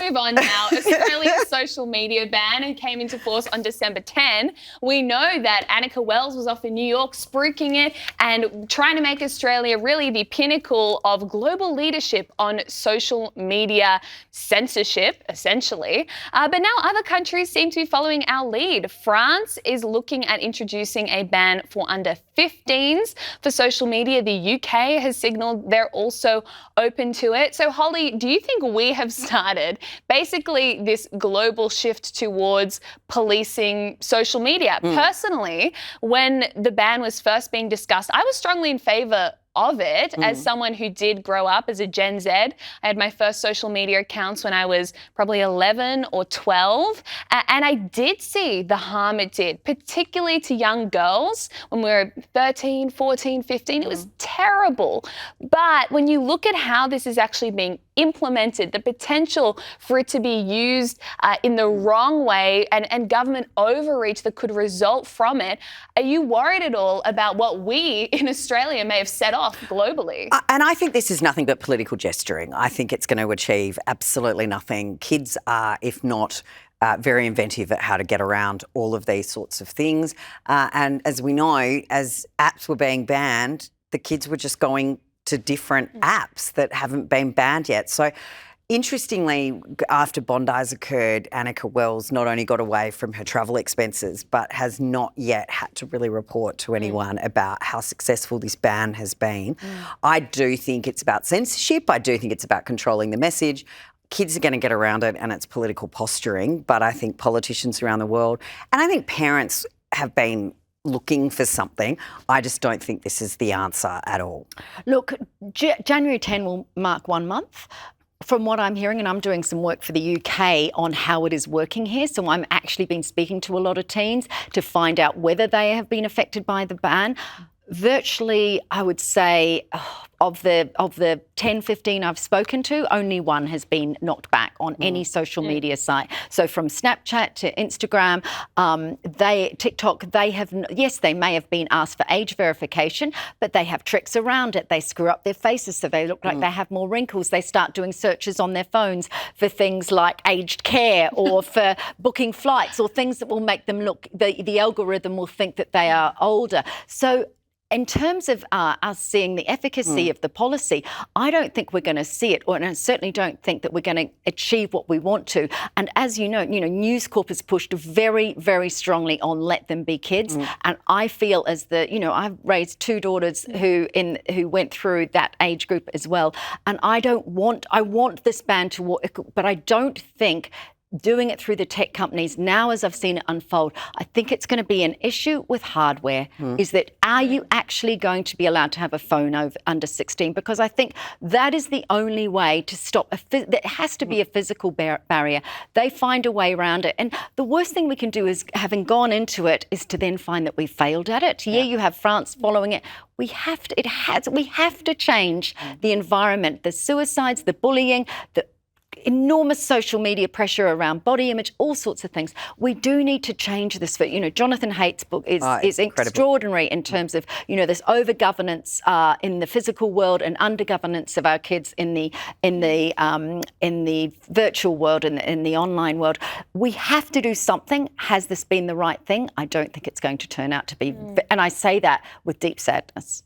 move on now. Australia's social media ban came into force on December 10. We know that Annika Wells was off in New York spruiking it and trying to make Australia really the pinnacle of global leadership on social media censorship, essentially. But now other countries seem to be following our lead. France is looking at introducing a ban for under 15s for social media. The UK has signalled they're also open to it. So, Holly, do you think we have started basically this global shift towards policing social media? Personally, when the ban was first being discussed, I was strongly in favour of it as someone who did grow up as a Gen Z. I had my first social media accounts when I was probably 11 or 12. And I did see the harm it did, particularly to young girls when we were 13, 14, 15. It was terrible. But when you look at how this is actually being implemented, the potential for it to be used in the wrong way and government overreach that could result from it, are you worried at all about what we in Australia may have set off globally? And I think this is nothing but political gesturing. I think it's going to achieve absolutely nothing. Kids are, if not very inventive at how to get around all of these sorts of things. And as we know, as apps were being banned, the kids were just going to different apps that haven't been banned yet. So interestingly, after Bondi's occurred, Annika Wells not only got away from her travel expenses, but has not yet had to really report to anyone about how successful this ban has been. I do think it's about censorship. I do think it's about controlling the message. Kids are going to get around it and it's political posturing, but I think politicians around the world, and I think parents have been looking for something. I just don't think this is the answer at all. Look, January 10 will mark 1 month. From what I'm hearing, and I'm doing some work for the UK on how it is working here, so I'm actually been speaking to a lot of teens to find out whether they have been affected by the ban. Virtually, I would say, of the 10, 15 I've spoken to, only one has been knocked back on any social media site. So from Snapchat to Instagram, TikTok, they may have been asked for age verification, but they have tricks around it. They screw up their faces so they look like they have more wrinkles. They start doing searches on their phones for things like aged care or for booking flights or things that will make them look, the algorithm will think that they are older. So in terms of us seeing the efficacy of the policy, I don't think we're going to see it, and I certainly don't think that we're going to achieve what we want to. And as you know, News Corp has pushed very, very strongly on let them be kids. And I feel I've raised 2 daughters who went through that age group as well. And I want this ban to work, but I don't think doing it through the tech companies, now as I've seen it unfold, I think it's going to be an issue with hardware, is that are you actually going to be allowed to have a phone under 16? Because I think that is the only way to stop, there has to be a physical barrier. They find a way around it. And the worst thing we can do is, having gone into it, is to then find that we failed at it. Yeah, you have France following it. We have to change the environment, the suicides, the bullying, the enormous social media pressure around body image, all sorts of things. We do need to change this. Jonathan Haidt's book is extraordinary in terms of, this over-governance in the physical world and under-governance of our kids in the virtual world and in the online world. We have to do something. Has this been the right thing? I don't think it's going to turn out to be. And I say that with deep sadness.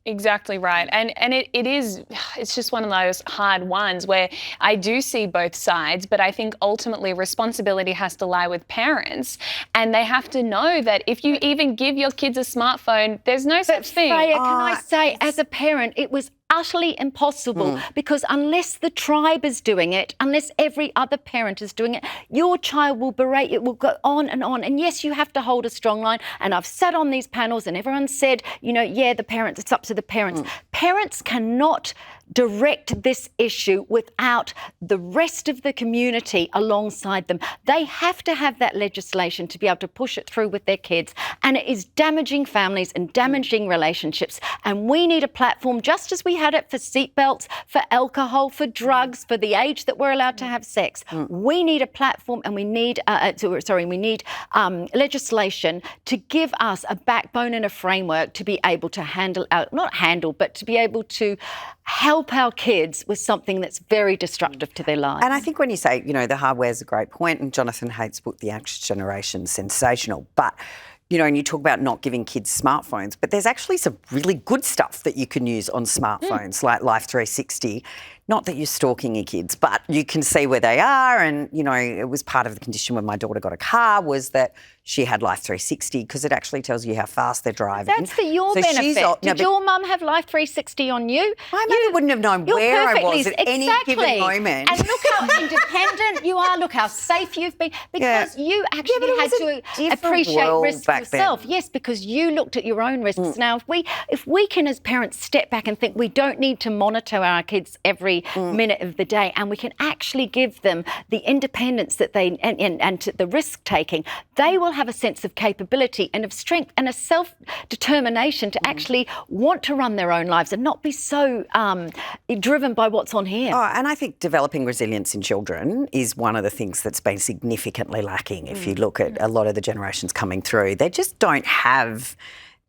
Exactly right. And it's just one of those hard ones where I do see both sides, but I think ultimately responsibility has to lie with parents, and they have to know that if you even give your kids a smartphone, there's no such thing. Freya, can I say, as a parent, it was utterly impossible, because unless the tribe is doing it, unless every other parent is doing it, your child will berate, it will go on and on. And yes, you have to hold a strong line. And I've sat on these panels and everyone said, the parents, it's up to the parents. Parents cannot direct this issue without the rest of the community alongside them. They have to have that legislation to be able to push it through with their kids. And it is damaging families and damaging relationships. And we need a platform, just as we had it for seatbelts, for alcohol, for drugs, for the age that we're allowed to have sex. We need a platform, and we need legislation to give us a backbone and a framework to be able to but to be able to help our kids with something that's very destructive to their lives. And I think when you say, the hardware is a great point, and Jonathan Haidt's book, The Anxious Generation, is sensational, but and you talk about not giving kids smartphones, but there's actually some really good stuff that you can use on smartphones, like Life 360. Not that you're stalking your kids, but you can see where they are. And, it was part of the condition when my daughter got a car was that she had Life 360 because it actually tells you how fast they're driving. That's for your benefit. Did your mum have Life 360 on you? My mother wouldn't have known where I was at any given moment. And look how independent you are. Look how safe you've been. Because you actually had to appreciate risk yourself. Then. Yes, because you looked at your own risks. Now, if we can as parents step back and think we don't need to monitor our kids every minute of the day, and we can actually give them the independence that they and the risk taking, they will have a sense of capability and of strength and a self-determination to actually want to run their own lives and not be so driven by what's on here. Oh, and I think developing resilience in children is one of the things that's been significantly lacking. If you look at a lot of the generations coming through, they just don't have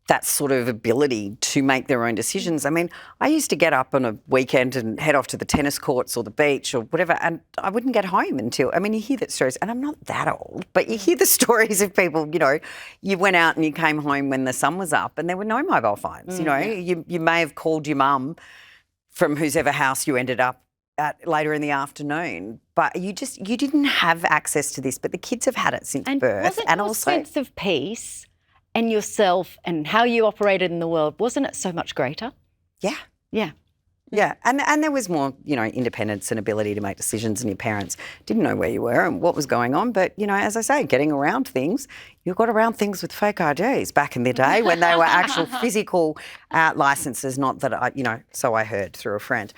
that sort of ability to make their own decisions. I mean, I used to get up on a weekend and head off to the tennis courts or the beach or whatever, and I wouldn't get home until, you hear that stories, and I'm not that old, but you hear the stories of people, you went out and you came home when the sun was up and there were no mobile phones, you may have called your mum from whosever house you ended up at later in the afternoon, but you didn't have access to this, but the kids have had it since birth. Wasn't your sense of peace and yourself and how you operated in the world, wasn't it so much greater? Yeah. Yeah. Yeah, and there was more, independence and ability to make decisions, and your parents didn't know where you were and what was going on. But, as I say, getting around things, you got around things with fake IDs back in the day when they were actual physical licences, not that so I heard through a friend.